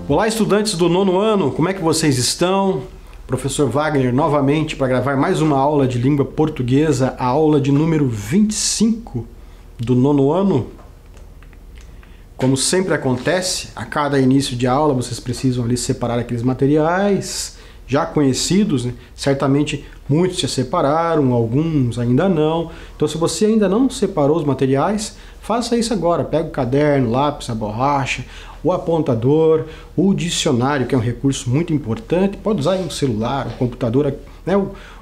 Olá, estudantes do nono ano, como é que vocês estão? Professor Wagner novamente para gravar mais uma aula de língua portuguesa, a aula de número 25 do nono ano. Como sempre acontece, a cada início de aula vocês precisam ali separar aqueles materiais já conhecidos, né? Certamente muitos já separaram, alguns ainda não. Então se você ainda não separou os materiais, faça isso agora. Pega o caderno, lápis, a borracha, o apontador, o dicionário, que é um recurso muito importante. Pode usar um celular, um computador, né?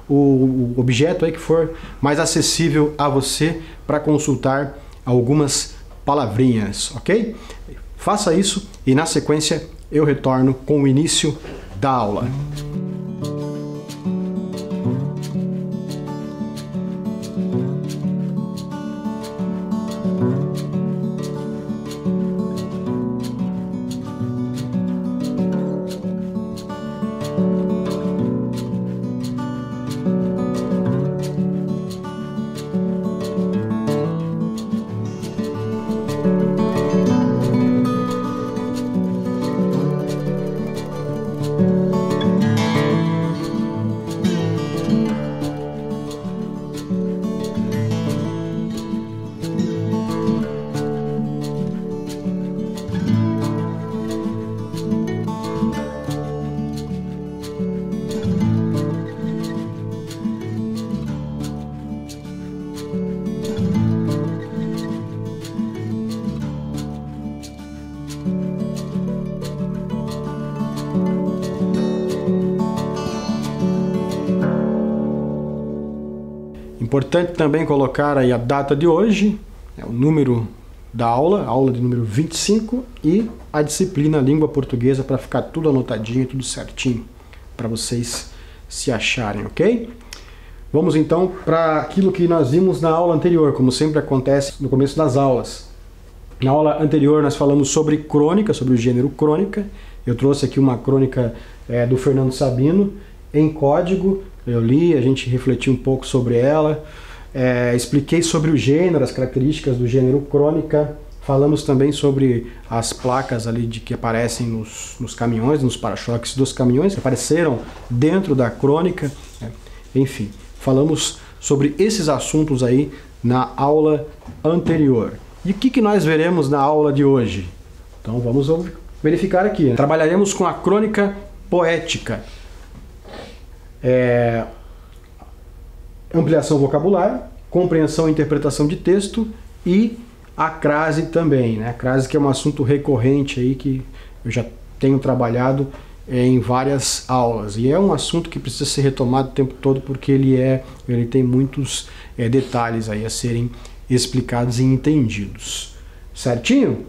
o objeto aí que for mais acessível a você para consultar algumas palavrinhas, ok? Faça isso e na sequência eu retorno com o início da aula. Importante também colocar aí a data de hoje, o número da aula, aula de número 25 e a disciplina Língua Portuguesa para ficar tudo anotadinho, tudo certinho, para vocês se acharem, ok? Vamos então para aquilo que nós vimos na aula anterior, como sempre acontece no começo das aulas. Na aula anterior nós falamos sobre crônica, sobre o gênero crônica. Eu trouxe aqui uma crônica do Fernando Sabino em código. Eu li, a gente refletiu um pouco sobre ela, expliquei sobre o gênero, as características do gênero crônica, falamos também sobre as placas ali que aparecem nos caminhões, nos para-choques dos caminhões, que apareceram dentro da crônica, enfim, falamos sobre esses assuntos aí na aula anterior. E o que nós veremos na aula de hoje? Então vamos verificar aqui, né? Trabalharemos com a crônica poética. Ampliação vocabular, compreensão e interpretação de texto e a crase também, né? A crase que é um assunto recorrente aí que eu já tenho trabalhado em várias aulas e é um assunto que precisa ser retomado o tempo todo porque ele tem muitos detalhes aí a serem explicados e entendidos, certinho?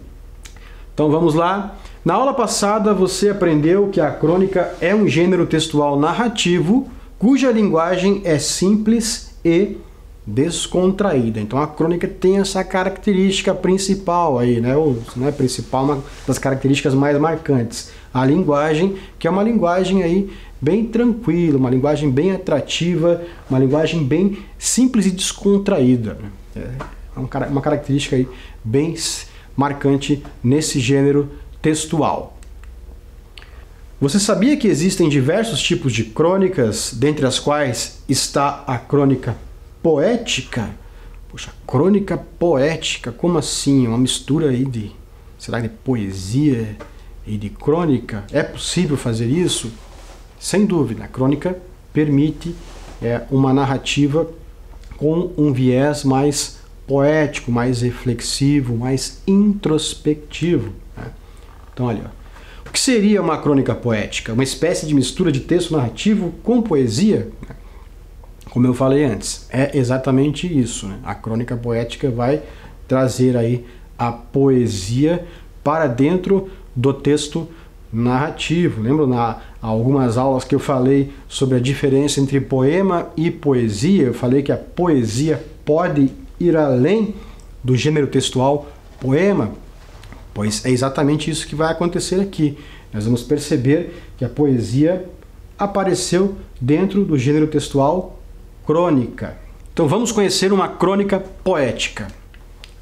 Então vamos lá. Na aula passada você aprendeu que a crônica é um gênero textual narrativo cuja linguagem é simples e descontraída. Então a crônica tem essa característica principal aí, né? Uma das características mais marcantes. A linguagem, que é uma linguagem aí bem tranquila, uma linguagem bem atrativa, uma linguagem bem simples e descontraída. É uma característica aí bem marcante nesse gênero textual. Você sabia que existem diversos tipos de crônicas, dentre as quais está a crônica poética? Poxa, crônica poética, como assim? Uma mistura aí será de poesia e de crônica? É possível fazer isso? Sem dúvida, a crônica permite uma narrativa com um viés mais poético, mais reflexivo, mais introspectivo, né? Então, olha, o que seria uma crônica poética? Uma espécie de mistura de texto narrativo com poesia? Como eu falei antes, é exatamente isso, né? A crônica poética vai trazer aí a poesia para dentro do texto narrativo. Lembra algumas aulas que eu falei sobre a diferença entre poema e poesia? Eu falei que a poesia pode ir além do gênero textual poema. Pois é exatamente isso que vai acontecer aqui. Nós vamos perceber que a poesia apareceu dentro do gênero textual crônica. Então vamos conhecer uma crônica poética.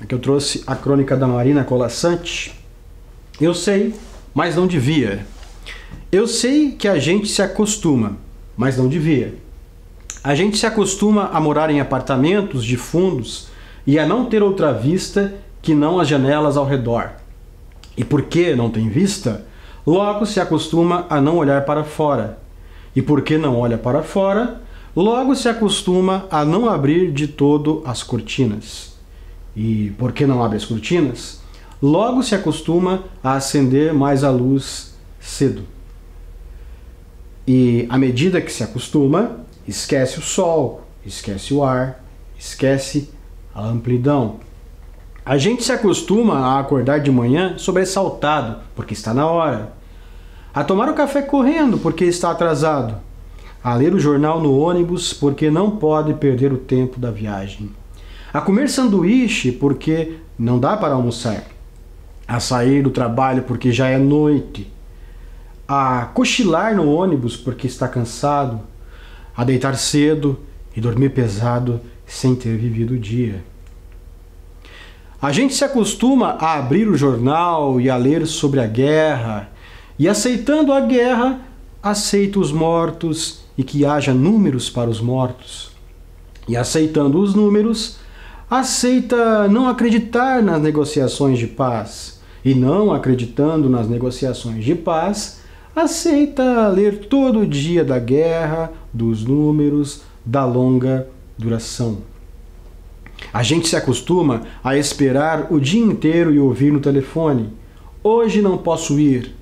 Aqui eu trouxe a crônica da Marina Colasanti. Eu sei mas não devia. Eu sei que a gente se acostuma, mas não devia. A gente se acostuma a morar em apartamentos de fundos e a não ter outra vista que não as janelas ao redor. E porque não tem vista, logo se acostuma a não olhar para fora. E porque não olha para fora, logo se acostuma a não abrir de todo as cortinas. E porque não abre as cortinas, logo se acostuma a acender mais a luz cedo. E à medida que se acostuma, esquece o sol, esquece o ar, esquece a amplidão. A gente se acostuma a acordar de manhã sobressaltado, porque está na hora. A tomar o café correndo, porque está atrasado. A ler o jornal no ônibus, porque não pode perder o tempo da viagem. A comer sanduíche, porque não dá para almoçar. A sair do trabalho, porque já é noite. A cochilar no ônibus, porque está cansado. A deitar cedo e dormir pesado sem ter vivido o dia. A gente se acostuma a abrir o jornal e a ler sobre a guerra, e aceitando a guerra, aceita os mortos e que haja números para os mortos. E aceitando os números, aceita não acreditar nas negociações de paz. E não acreditando nas negociações de paz, aceita ler todo dia da guerra, dos números, da longa duração. A gente se acostuma a esperar o dia inteiro e ouvir no telefone: hoje não posso ir.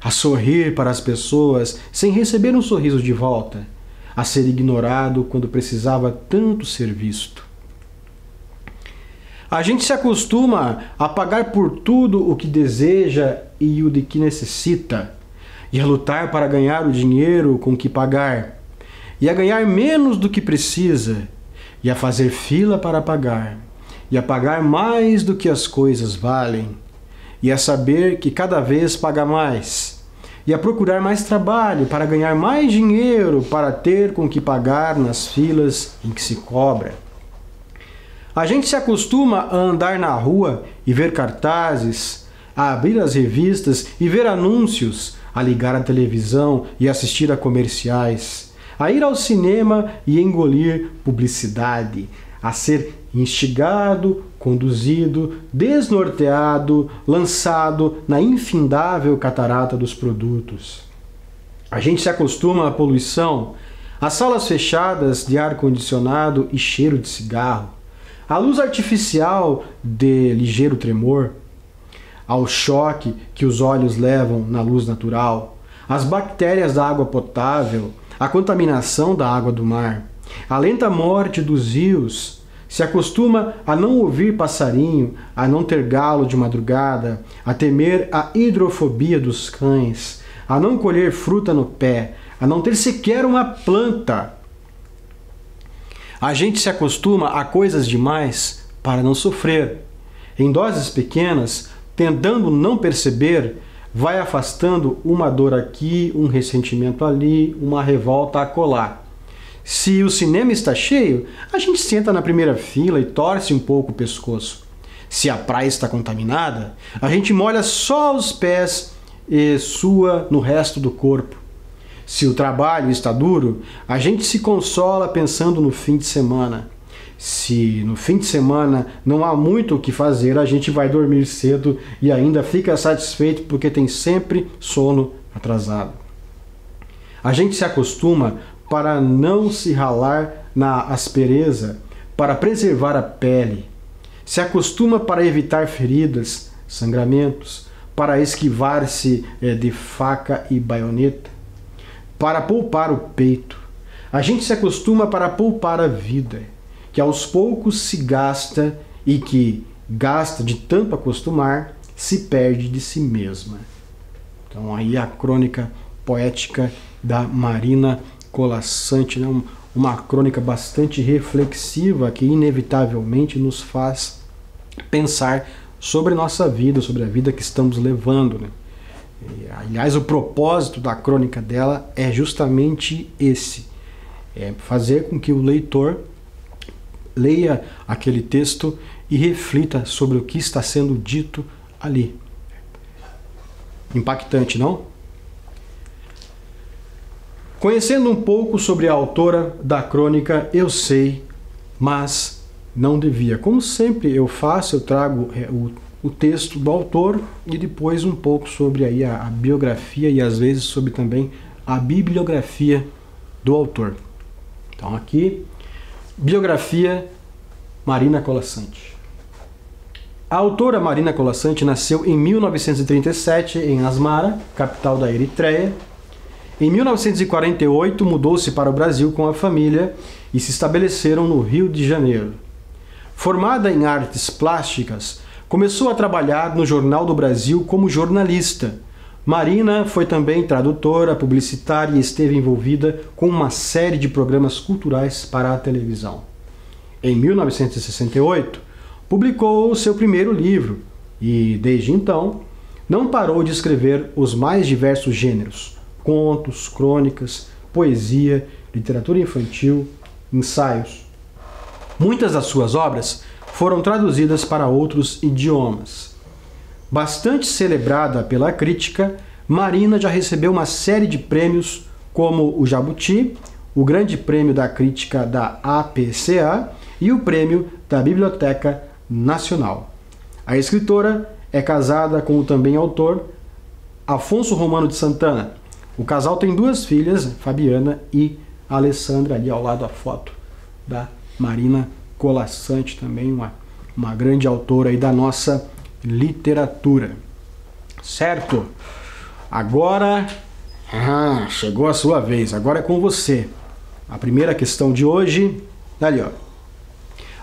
A sorrir para as pessoas sem receber um sorriso de volta. A ser ignorado quando precisava tanto ser visto. A gente se acostuma a pagar por tudo o que deseja e o de que necessita. E a lutar para ganhar o dinheiro com que pagar. E a ganhar menos do que precisa. E a fazer fila para pagar, e a pagar mais do que as coisas valem, e a saber que cada vez paga mais, e a procurar mais trabalho para ganhar mais dinheiro para ter com que pagar nas filas em que se cobra. A gente se acostuma a andar na rua e ver cartazes, a abrir as revistas e ver anúncios, a ligar a televisão e assistir a comerciais, a ir ao cinema e engolir publicidade, a ser instigado, conduzido, desnorteado, lançado na infindável catarata dos produtos. A gente se acostuma à poluição, às salas fechadas de ar-condicionado e cheiro de cigarro, à luz artificial de ligeiro tremor, ao choque que os olhos levam na luz natural, às bactérias da água potável, a contaminação da água do mar, a lenta morte dos rios. Se acostuma a não ouvir passarinho, a não ter galo de madrugada, a temer a hidrofobia dos cães, a não colher fruta no pé, a não ter sequer uma planta. A gente se acostuma a coisas demais para não sofrer. Em doses pequenas, tentando não perceber, vai afastando uma dor aqui, um ressentimento ali, uma revolta acolá. Se o cinema está cheio, a gente senta na primeira fila e torce um pouco o pescoço. Se a praia está contaminada, a gente molha só os pés e sua no resto do corpo. Se o trabalho está duro, a gente se consola pensando no fim de semana. Se no fim de semana não há muito o que fazer, a gente vai dormir cedo e ainda fica satisfeito porque tem sempre sono atrasado. A gente se acostuma para não se ralar na aspereza, para preservar a pele. Se acostuma para evitar feridas, sangramentos, para esquivar-se de faca e baioneta, para poupar o peito. A gente se acostuma para poupar a vida, que aos poucos se gasta e que gasta de tanto acostumar, se perde de si mesma. Então aí a crônica poética da Marina Colasanti, né? Uma crônica bastante reflexiva que inevitavelmente nos faz pensar sobre nossa vida, sobre a vida que estamos levando, né? E, aliás, o propósito da crônica dela é justamente esse, é fazer com que o leitor leia aquele texto e reflita sobre o que está sendo dito ali. Impactante, não? Conhecendo um pouco sobre a autora da crônica, eu sei, mas não devia. Como sempre eu faço, eu trago o texto do autor e depois um pouco sobre aí a biografia e às vezes sobre também a bibliografia do autor. Então aqui, biografia Marina Colasanti. A autora Marina Colasanti nasceu em 1937 em Asmara, capital da Eritreia. Em 1948 mudou-se para o Brasil com a família e se estabeleceram no Rio de Janeiro. Formada em artes plásticas, começou a trabalhar no Jornal do Brasil como jornalista. Marina foi também tradutora, publicitária e esteve envolvida com uma série de programas culturais para a televisão. Em 1968, publicou seu primeiro livro e, desde então, não parou de escrever os mais diversos gêneros: contos, crônicas, poesia, literatura infantil, ensaios. Muitas das suas obras foram traduzidas para outros idiomas. Bastante celebrada pela crítica, Marina já recebeu uma série de prêmios como o Jabuti, o Grande Prêmio da Crítica da APCA e o Prêmio da Biblioteca Nacional. A escritora é casada com o também autor Afonso Romano de Santana. O casal tem duas filhas, Fabiana e Alessandra, ali ao lado a foto da Marina Colasanti, também uma grande autora aí da nossa literatura. Certo? Agora chegou a sua vez, agora é com você. A primeira questão de hoje, ali ó.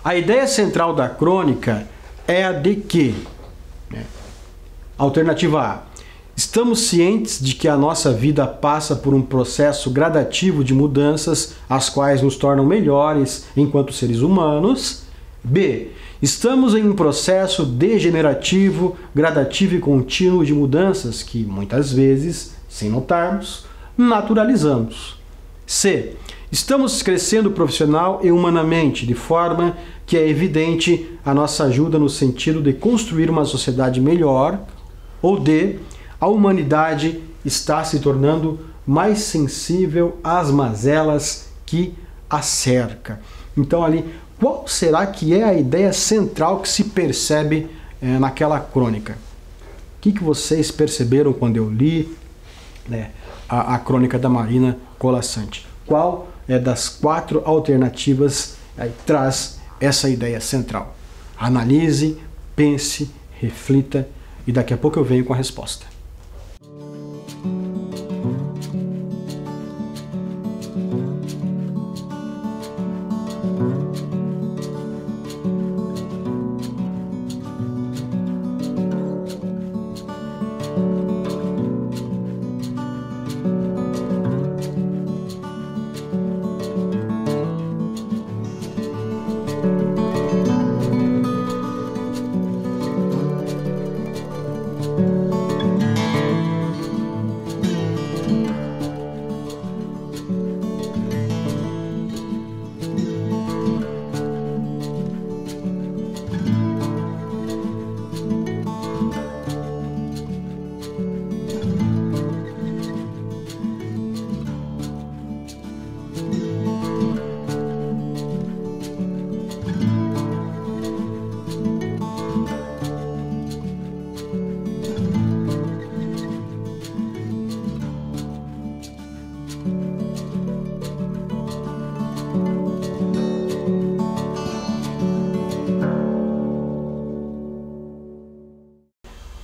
A ideia central da crônica é a de que? Alternativa A. Estamos cientes de que a nossa vida passa por um processo gradativo de mudanças, as quais nos tornam melhores enquanto seres humanos. B. Estamos em um processo degenerativo, gradativo e contínuo de mudanças que, muitas vezes, sem notarmos, naturalizamos. C. Estamos crescendo profissional e humanamente, de forma que é evidente a nossa ajuda no sentido de construir uma sociedade melhor. Ou D. A humanidade está se tornando mais sensível às mazelas que a cerca. Então ali, qual será que é a ideia central que se percebe naquela crônica? O que vocês perceberam quando eu li a crônica da Marina Colasanti? Qual das 4 alternativas traz essa ideia central? Analise, pense, reflita e daqui a pouco eu venho com a resposta.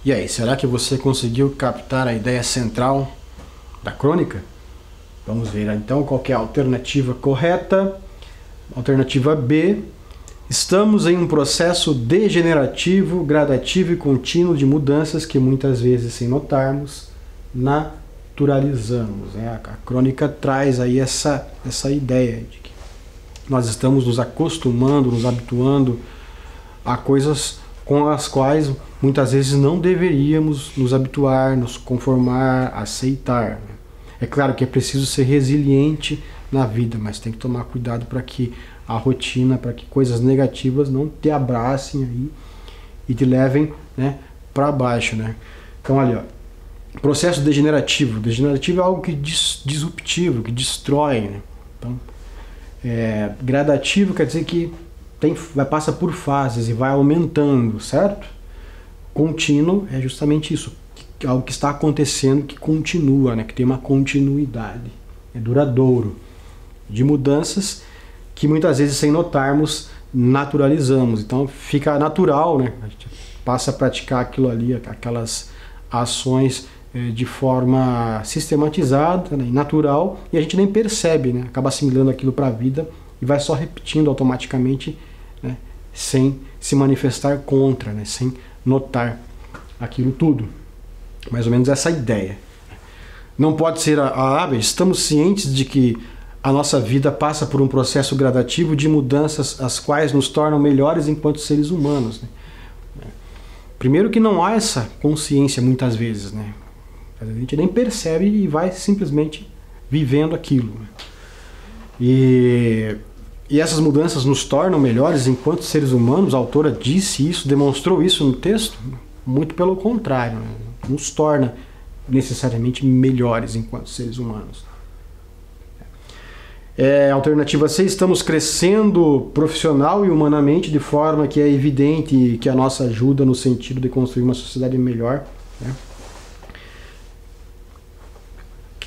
E aí, será que você conseguiu captar a ideia central da crônica? Vamos ver então qual que é a alternativa correta. Alternativa B. Estamos em um processo degenerativo, gradativo e contínuo de mudanças que muitas vezes, sem notarmos, naturalizamos. A crônica traz aí essa ideia de que nós estamos nos acostumando, nos habituando a coisas com as quais muitas vezes não deveríamos nos habituar, nos conformar, aceitar. É claro que é preciso ser resiliente na vida, mas tem que tomar cuidado para que a rotina, para que coisas negativas não te abracem aí e te levem para baixo. Então ali, ó, Processo degenerativo. Degenerativo é algo que disruptivo, que destrói, né? Então, gradativo quer dizer que passa por fases e vai aumentando, certo? Contínuo é justamente isso, algo que está acontecendo, que continua, né? Que tem uma continuidade, é duradouro, de mudanças que muitas vezes, sem notarmos, naturalizamos. Então fica natural, né? A gente passa a praticar aquilo ali, aquelas ações de forma sistematizada, né? Natural, e a gente nem percebe, né? Acaba assimilando aquilo para a vida e vai só repetindo automaticamente, né? Sem se manifestar contra, né? Sem notar aquilo tudo. Mais ou menos essa ideia. Não pode ser estamos cientes de que a nossa vida passa por um processo gradativo de mudanças as quais nos tornam melhores enquanto seres humanos, né? Primeiro que não há essa consciência muitas vezes, né? A gente nem percebe e vai simplesmente vivendo aquilo, né? E essas mudanças nos tornam melhores enquanto seres humanos. A autora disse isso, demonstrou isso no texto. Muito pelo contrário, né? Nos torna necessariamente melhores enquanto seres humanos. Alternativa C, estamos crescendo profissional e humanamente de forma que é evidente que a nossa ajuda no sentido de construir uma sociedade melhor, né?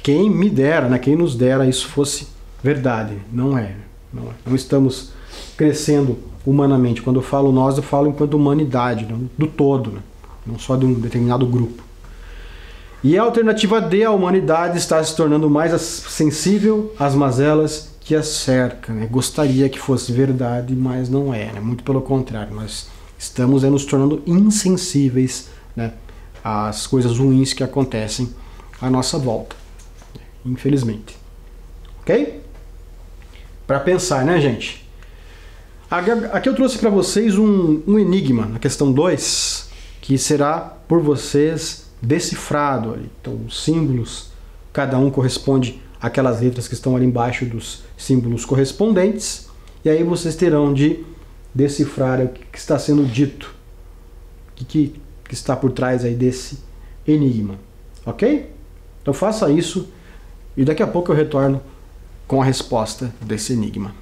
Quem me dera, né? Quem nos dera isso fosse verdade. Não é. Não estamos crescendo humanamente. Quando eu falo nós, eu falo enquanto humanidade, né? Do todo, né? Não só de um determinado grupo. E a alternativa D, a humanidade está se tornando mais sensível às mazelas que a cercam, né? Gostaria que fosse verdade, mas não é, né? Muito pelo contrário, nós estamos nos tornando insensíveis, né? Às coisas ruins que acontecem à nossa volta, infelizmente. Ok? Para pensar, né, gente? Aqui eu trouxe para vocês um enigma, na questão 2, que será por vocês decifrado ali. Então, os símbolos, cada um corresponde àquelas letras que estão ali embaixo dos símbolos correspondentes, e aí vocês terão de decifrar o que está sendo dito, o que está por trás aí desse enigma, ok? Então faça isso e daqui a pouco eu retorno com a resposta desse enigma.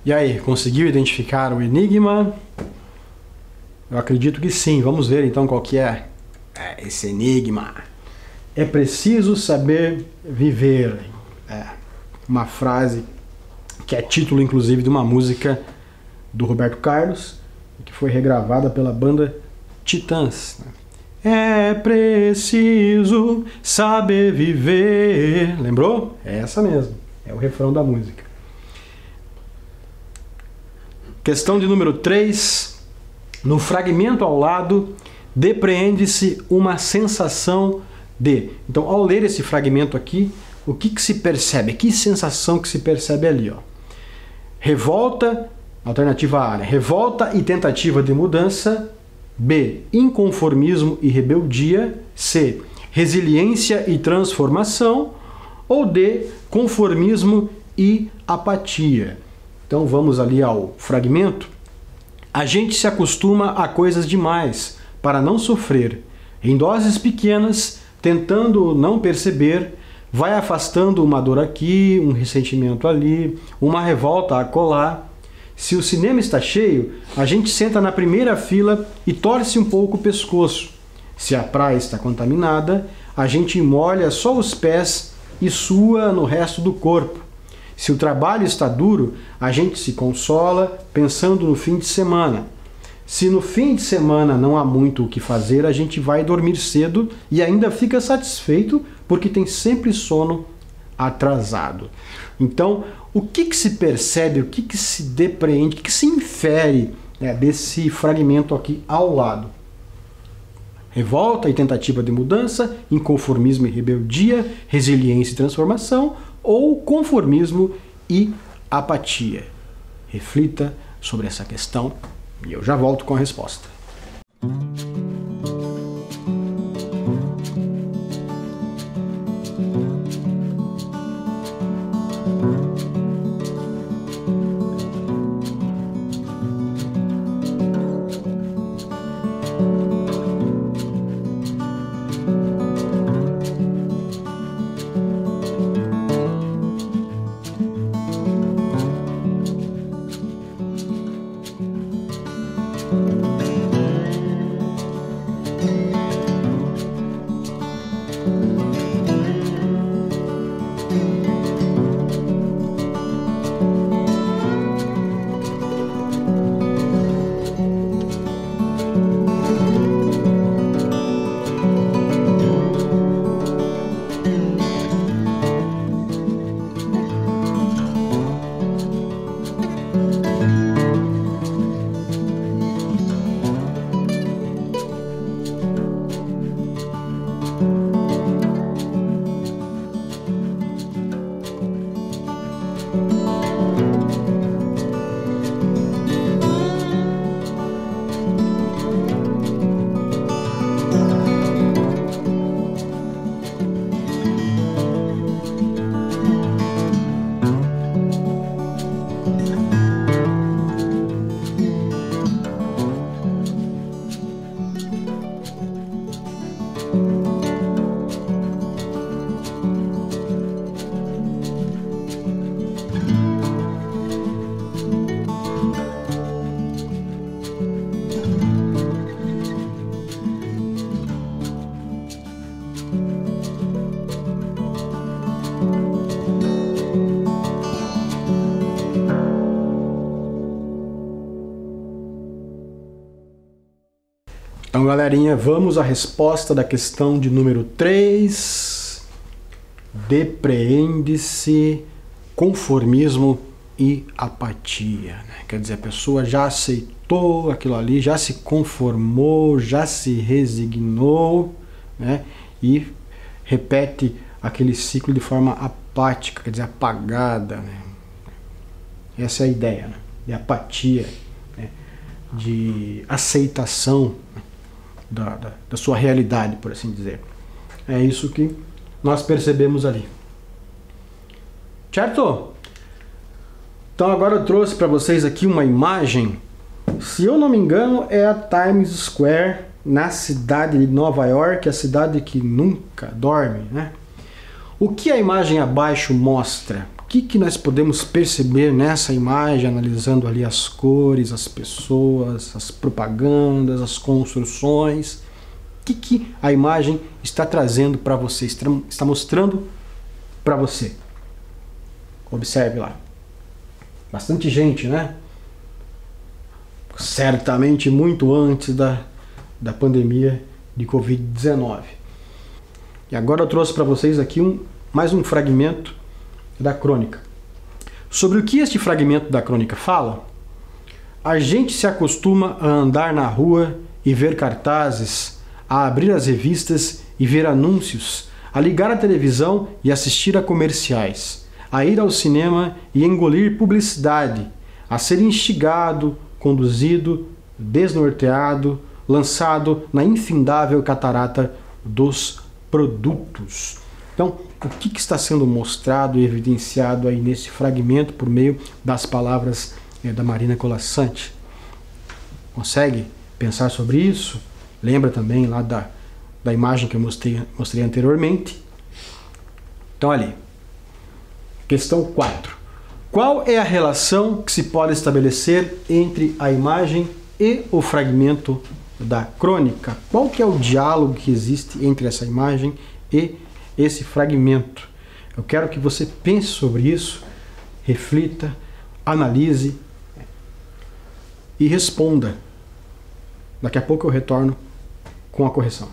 E aí, conseguiu identificar o enigma? Eu acredito que sim. Vamos ver então qual que é esse enigma. É preciso saber viver. Uma frase que é título, inclusive, de uma música do Roberto Carlos, que foi regravada pela banda Titãs. É preciso saber viver. Lembrou? É essa mesmo. É o refrão da música. Questão de número 3. No fragmento ao lado, depreende-se uma sensação de... Então, ao ler esse fragmento aqui, o que se percebe? Que sensação que se percebe ali? Ó? Revolta, alternativa A, né? Revolta e tentativa de mudança. B, inconformismo e rebeldia. C, resiliência e transformação. Ou D, conformismo e apatia. Então vamos ali ao fragmento. A gente se acostuma a coisas demais para não sofrer. Em doses pequenas, tentando não perceber, vai afastando uma dor aqui, um ressentimento ali, uma revolta acolá. Se o cinema está cheio, a gente senta na primeira fila e torce um pouco o pescoço. Se a praia está contaminada, a gente molha só os pés e sua no resto do corpo. Se o trabalho está duro, a gente se consola pensando no fim de semana. Se no fim de semana não há muito o que fazer, a gente vai dormir cedo e ainda fica satisfeito porque tem sempre sono atrasado. Então, o que se percebe, o que se depreende, o que se infere, né, desse fragmento aqui ao lado? Revolta e tentativa de mudança, inconformismo e rebeldia, resiliência e transformação, ou conformismo e apatia? Reflita sobre essa questão e eu já volto com a resposta. Então, galerinha, vamos à resposta da questão de número 3. Depreende-se conformismo e apatia, né? Quer dizer, a pessoa já aceitou aquilo ali, já se conformou, já se resignou, né? E repete aquele ciclo de forma apática, quer dizer, apagada, né? Essa é a ideia, né? De apatia, né? De aceitação, né? Da sua realidade, por assim dizer. É isso que nós percebemos ali. Certo? Então agora eu trouxe para vocês aqui uma imagem, se eu não me engano é a Times Square, na cidade de Nova York, a cidade que nunca dorme, né? O que a imagem abaixo mostra? O que nós podemos perceber nessa imagem, analisando ali as cores, as pessoas, as propagandas, as construções? O que a imagem está trazendo para você, está mostrando para você? Observe lá. Bastante gente, né? Certamente muito antes da pandemia de Covid-19. E agora eu trouxe para vocês aqui mais um fragmento da crônica. Sobre o que este fragmento da crônica fala? A gente se acostuma a andar na rua e ver cartazes, a abrir as revistas e ver anúncios, a ligar a televisão e assistir a comerciais, a ir ao cinema e engolir publicidade, a ser instigado, conduzido, desnorteado, lançado na infindável catarata dos produtos. Então, o que está sendo mostrado e evidenciado aí nesse fragmento por meio das palavras da Marina Colasanti? Consegue pensar sobre isso? Lembra também lá da imagem que eu mostrei anteriormente? Então ali, questão 4. Qual é a relação que se pode estabelecer entre a imagem e o fragmento da crônica? Qual que é o diálogo que existe entre essa imagem e esse fragmento? Eu quero que você pense sobre isso, reflita, analise e responda. Daqui a pouco eu retorno com a correção.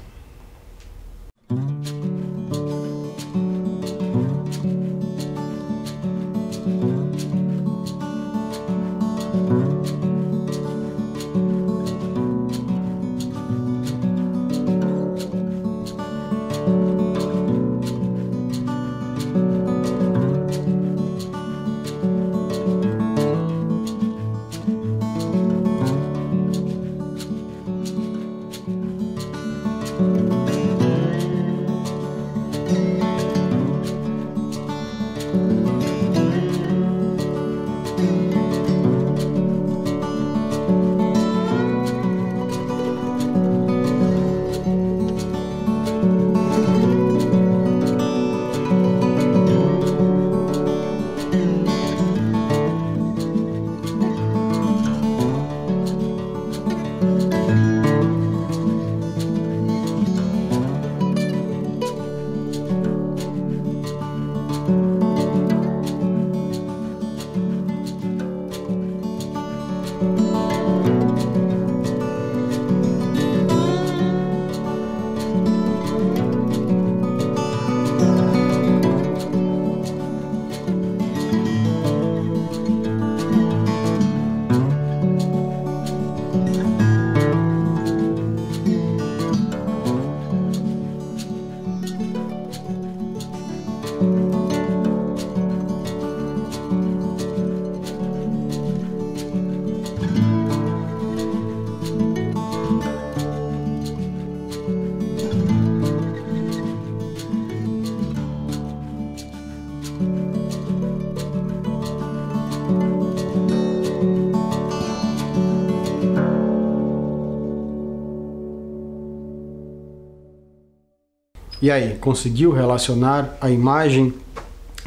E aí, conseguiu relacionar a imagem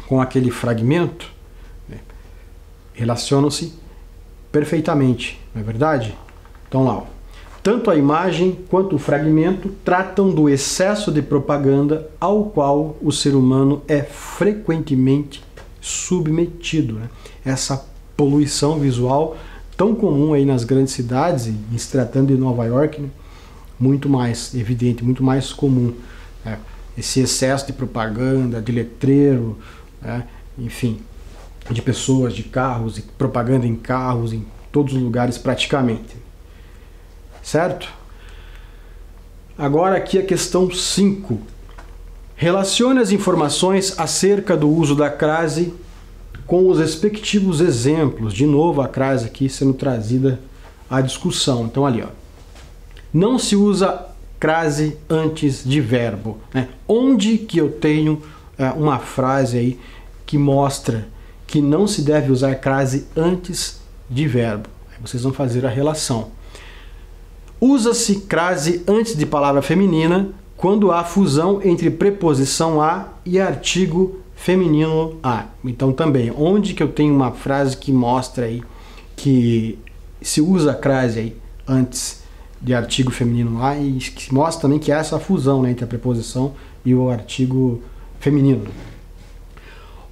com aquele fragmento? Relacionam-se perfeitamente, não é verdade? Então lá, ó. Tanto a imagem quanto o fragmento tratam do excesso de propaganda ao qual o ser humano é frequentemente submetido, né? Essa poluição visual tão comum aí nas grandes cidades, e se tratando de Nova York, né? Muito mais evidente, muito mais comum. Esse excesso de propaganda, de letreiro, enfim, de pessoas, de carros, de propaganda em carros, em todos os lugares praticamente. Certo? Agora aqui a questão 5. Relacione as informações acerca do uso da crase com os respectivos exemplos. De novo a crase aqui sendo trazida à discussão. Então ali, ó. Não se usa crase antes de verbo, né? Onde que eu tenho uma frase aí que mostra que não se deve usar crase antes de verbo? Aí vocês vão fazer a relação. Usa-se crase antes de palavra feminina quando há fusão entre preposição a e artigo feminino a. Então também, onde que eu tenho uma frase que mostra aí que se usa crase aí antes de artigo feminino a, e que mostra também que há essa fusão, né, entre a preposição e o artigo feminino.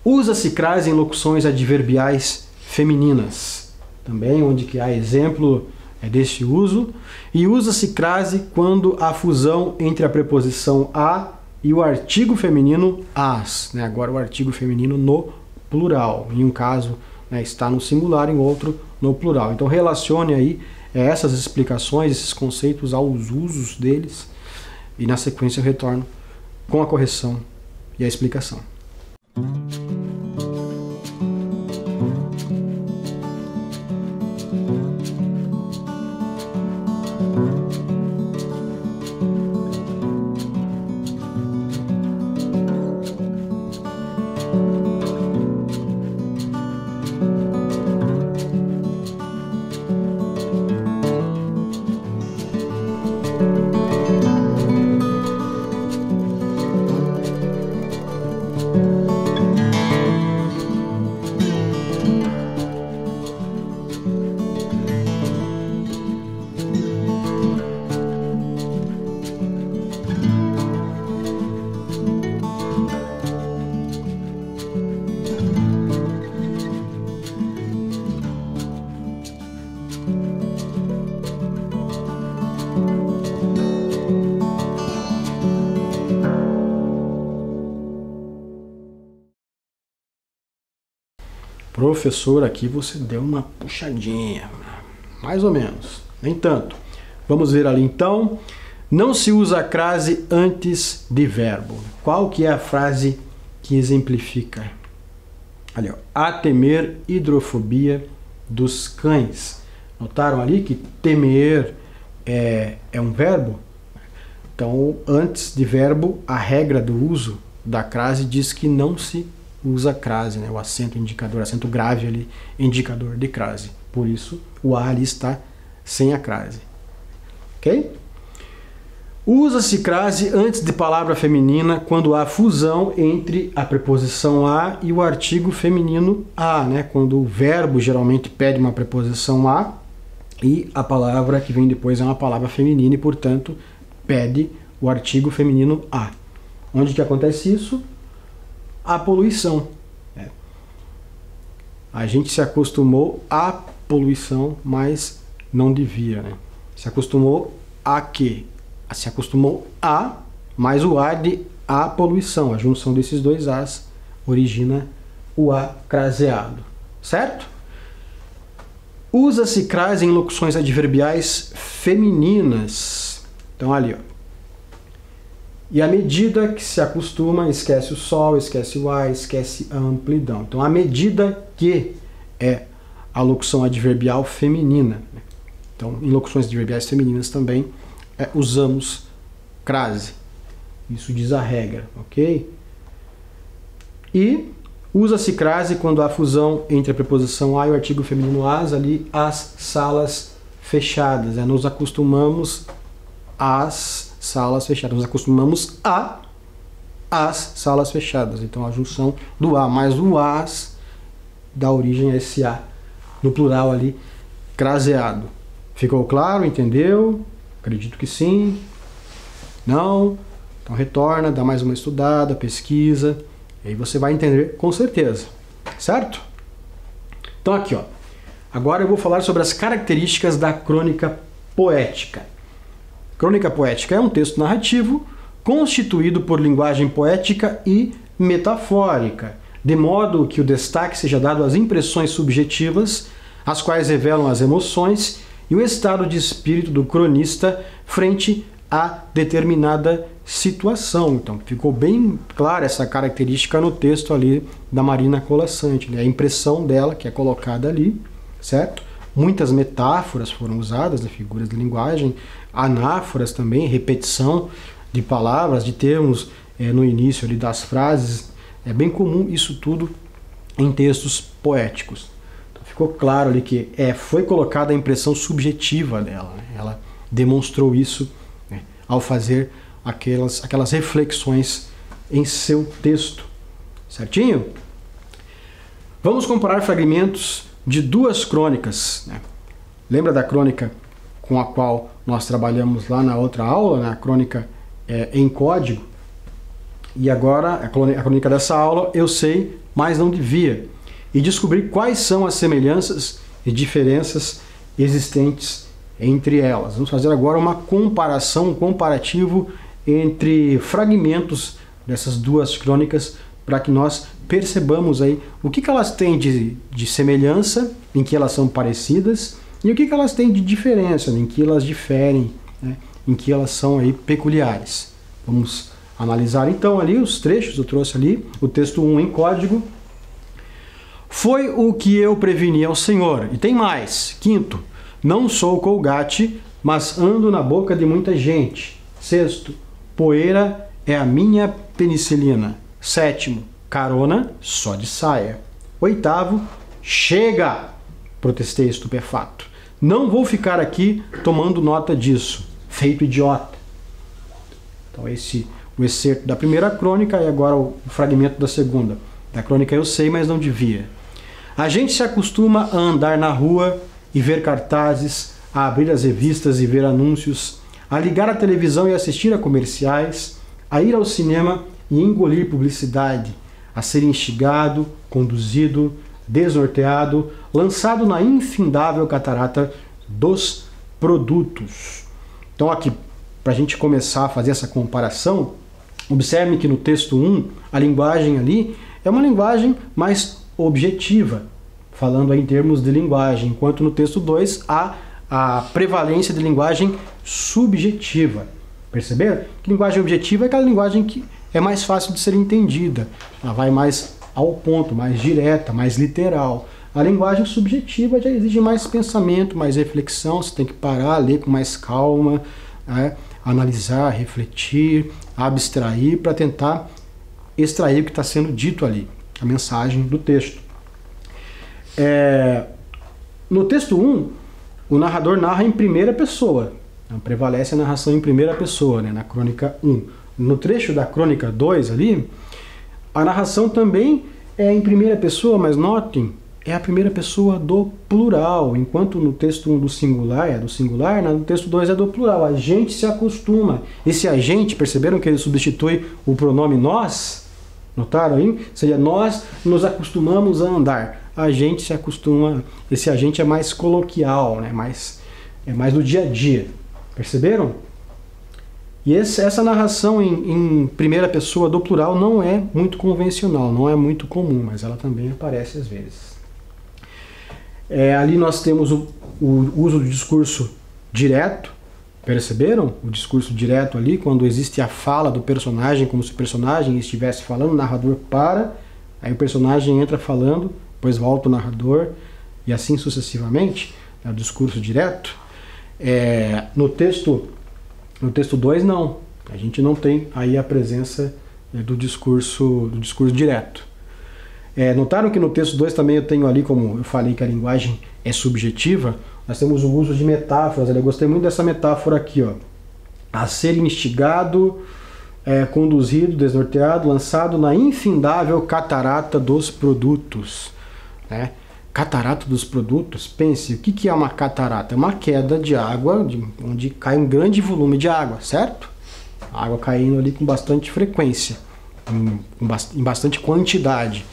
Usa-se crase em locuções adverbiais femininas, também onde que há exemplo é desse uso. E usa-se crase quando há fusão entre a preposição a e o artigo feminino as, né? Agora o artigo feminino no plural. Em um caso, né, está no singular, em outro no plural. Então relacione aí essas explicações, esses conceitos aos usos deles, e na sequência eu retorno com a correção e a explicação. Professor, aqui você deu uma puxadinha, mais ou menos, nem tanto. Vamos ver ali então. Não se usa a crase antes de verbo. Qual que é a frase que exemplifica? Ali, ó, a temer hidrofobia dos cães. Notaram ali que temer é um verbo? Então, antes de verbo, a regra do uso da crase diz que não se usa crase, né? O acento indicador, acento grave ali, indicador de crase. Por isso, o A ali está sem a crase. Ok? Usa-se crase antes de palavra feminina quando há fusão entre a preposição a e o artigo feminino a, né? Quando o verbo geralmente pede uma preposição a e a palavra que vem depois é uma palavra feminina e, portanto, pede o artigo feminino a. Onde que acontece isso? A poluição. A gente se acostumou à poluição, mas não devia, né? Se acostumou a quê? Se acostumou a, mais o a de a poluição. A junção desses dois as origina o a craseado, certo? Usa-se crase em locuções adverbiais femininas. Então ali, ó. E à medida que se acostuma, esquece o sol, esquece o a, esquece a amplidão. Então, à medida que é a locução adverbial feminina. Então, em locuções adverbiais femininas também usamos crase. Isso diz a regra, ok? E usa-se crase quando há fusão entre a preposição a e o artigo feminino as, ali, as salas fechadas. Nos acostumamos às salas fechadas. Nos acostumamos a as salas fechadas. Então a junção do a mais o as dá origem a esse a no plural ali, craseado. Ficou claro? Entendeu? Acredito que sim. Não? Então retorna, dá mais uma estudada, pesquisa, e aí você vai entender com certeza. Certo? Então aqui, ó. Agora eu vou falar sobre as características da crônica poética. Crônica poética é um texto narrativo constituído por linguagem poética e metafórica, de modo que o destaque seja dado às impressões subjetivas, as quais revelam as emoções e o estado de espírito do cronista frente a determinada situação. Então, ficou bem clara essa característica no texto ali da Marina Colasanti, né? A impressão dela que é colocada ali, certo? Muitas metáforas foram usadas, né? Figuras de linguagem, anáforas também, repetição de palavras, de termos no início ali das frases. É bem comum isso tudo em textos poéticos. Então, ficou claro ali que foi colocada a impressão subjetiva dela, né? Ela demonstrou isso, né, ao fazer aquelas reflexões em seu texto. Certinho? Vamos comparar fragmentos de duas crônicas, né? Lembra da crônica com a qual nós trabalhamos lá na outra aula, né? A crônica em código? E agora, a crônica dessa aula, eu sei, mas não devia. E descobrir quais são as semelhanças e diferenças existentes entre elas. Vamos fazer agora uma comparação, um comparativo entre fragmentos dessas duas crônicas para que nós percebamos aí o que elas têm de semelhança, em que elas são parecidas, e o que elas têm de diferença, em que elas diferem, né, em que elas são aí peculiares. Vamos analisar então ali os trechos, eu trouxe ali o texto 1 em código. Foi o que eu preveni ao Senhor. E tem mais. Quinto, não sou colgate, mas ando na boca de muita gente. Sexto, poeira é a minha penicilina. Sétimo, carona só de saia. Oitavo, chega! Protestei estupefato. Não vou ficar aqui tomando nota disso. Feito idiota. Então esse o excerto da primeira crônica e agora o fragmento da segunda. Da crônica eu sei, mas não devia. A gente se acostuma a andar na rua e ver cartazes, a abrir as revistas e ver anúncios, a ligar a televisão e assistir a comerciais, a ir ao cinema e engolir publicidade, a ser instigado, conduzido, desnorteado, lançado na infindável catarata dos produtos. Então aqui, para a gente começar a fazer essa comparação, observe que no texto 1, a linguagem ali é uma linguagem mais objetiva, falando aí em termos de linguagem, enquanto no texto 2 há a prevalência de linguagem subjetiva. Perceberam? Que linguagem objetiva é aquela linguagem que é mais fácil de ser entendida, ela vai mais ao ponto, mais direta, mais literal. A linguagem subjetiva já exige mais pensamento, mais reflexão, você tem que parar, ler com mais calma, né? Analisar, refletir, abstrair para tentar extrair o que está sendo dito ali, a mensagem do texto. No texto 1, o narrador narra em primeira pessoa. Então, prevalece a narração em primeira pessoa, né, na crônica 1. No trecho da crônica 2 ali, a narração também é em primeira pessoa, mas notem, é a primeira pessoa do plural, enquanto no texto 1 do singular é do singular, no texto 2 é do plural. A gente se acostuma. Esse a gente, perceberam que ele substitui o pronome nós? Notaram aí? Seria nós nos acostumamos a andar. A gente se acostuma, esse a gente é mais coloquial, né? É mais do dia a dia. Perceberam? E essa narração em primeira pessoa do plural não é muito convencional, não é muito comum, mas ela também aparece às vezes. Ali nós temos o uso do discurso direto. Perceberam? O discurso direto ali, quando existe a fala do personagem, como se o personagem estivesse falando, o narrador para, aí o personagem entra falando, depois volta o narrador, e assim sucessivamente, o discurso direto. No texto 2 não, a gente não tem aí a presença do discurso direto. Notaram que no texto 2 também eu tenho ali, como eu falei que a linguagem é subjetiva, nós temos o uso de metáforas. Eu gostei muito dessa metáfora aqui, ó. A ser instigado, conduzido, desnorteado, lançado na infindável catarata dos produtos. Né? Catarata dos produtos, pense, o que é uma catarata? É uma queda de água, onde cai um grande volume de água, certo? A água caindo ali com bastante frequência, em bastante quantidade.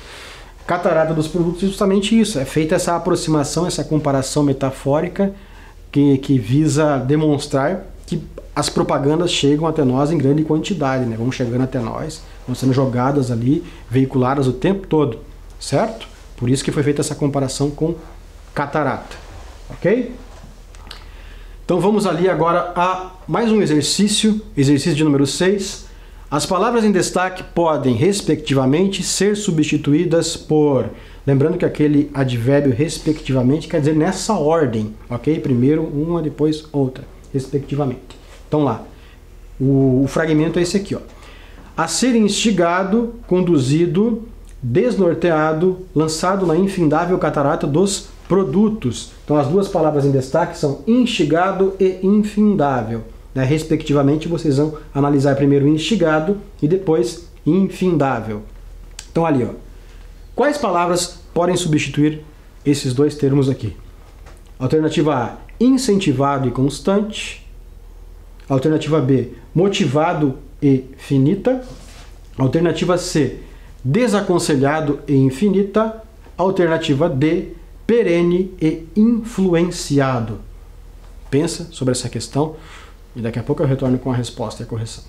Catarata dos produtos é justamente isso, é feita essa aproximação, essa comparação metafórica que visa demonstrar que as propagandas chegam até nós em grande quantidade, né? Vão chegando até nós, vão sendo jogadas ali, veiculadas o tempo todo, certo? Por isso que foi feita essa comparação com catarata, ok? Então vamos ali agora a mais um exercício de número 6. As palavras em destaque podem, respectivamente, ser substituídas por... Lembrando que aquele advérbio respectivamente quer dizer nessa ordem, ok? Primeiro uma, depois outra, respectivamente. Então lá, o fragmento é esse aqui, ó. A ser instigado, conduzido, desnorteado, lançado na infindável catarata dos produtos. Então as duas palavras em destaque são instigado e infindável. Respectivamente, vocês vão analisar primeiro instigado e depois infindável. Então ali, ó, quais palavras podem substituir esses dois termos aqui? Alternativa A, incentivado e constante. Alternativa B, motivado e finita. Alternativa C, desaconselhado e infinita. Alternativa D, perene e influenciado. pensa sobre essa questão e daqui a pouco eu retorno com a resposta e a correção.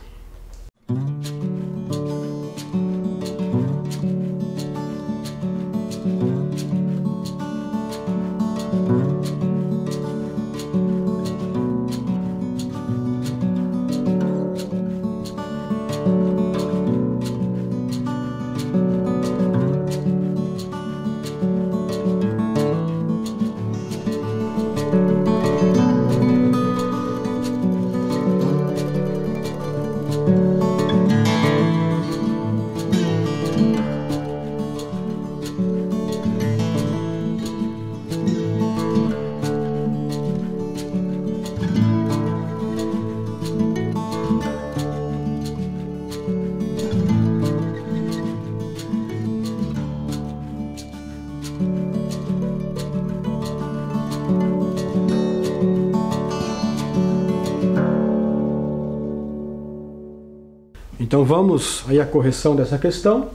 Então vamos aí à correção dessa questão.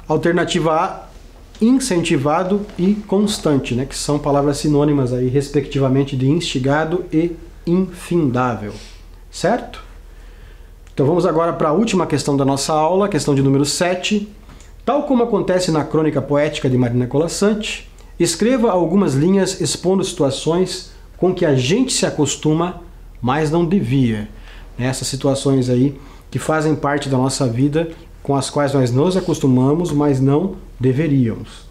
Alternativa A, incentivado e constante, né, que são palavras sinônimas aí, respectivamente, de instigado e infindável, certo? Então vamos agora para a última questão da nossa aula, questão de número 7. Tal como acontece na crônica poética de Marina Colasanti, escreva algumas linhas expondo situações com que a gente se acostuma, mas não devia. Essas situações aí que fazem parte da nossa vida, com as quais nós nos acostumamos, mas não deveríamos.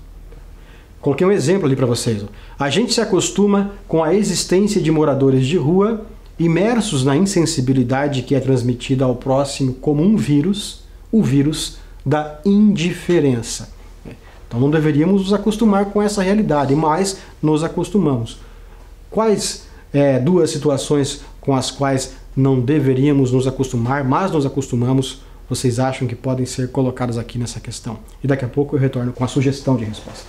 Coloquei um exemplo ali para vocês. A gente se acostuma com a existência de moradores de rua imersos na insensibilidade que é transmitida ao próximo como um vírus, o vírus da indiferença. Então não deveríamos nos acostumar com essa realidade, mas nos acostumamos. Quais duas situações com as quais não deveríamos nos acostumar, mas nos acostumamos, vocês acham que podem ser colocadas aqui nessa questão? E daqui a pouco eu retorno com a sugestão de resposta.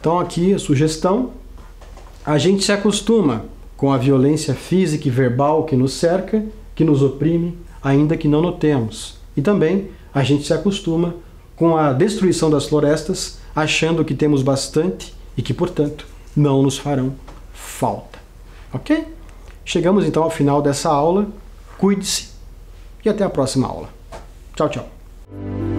Então aqui a sugestão: a gente se acostuma com a violência física e verbal que nos cerca, que nos oprime, ainda que não notemos. E também a gente se acostuma com a destruição das florestas, achando que temos bastante e que, portanto, não nos farão falta. Ok? Chegamos então ao final dessa aula. Cuide-se e até a próxima aula. Tchau, tchau.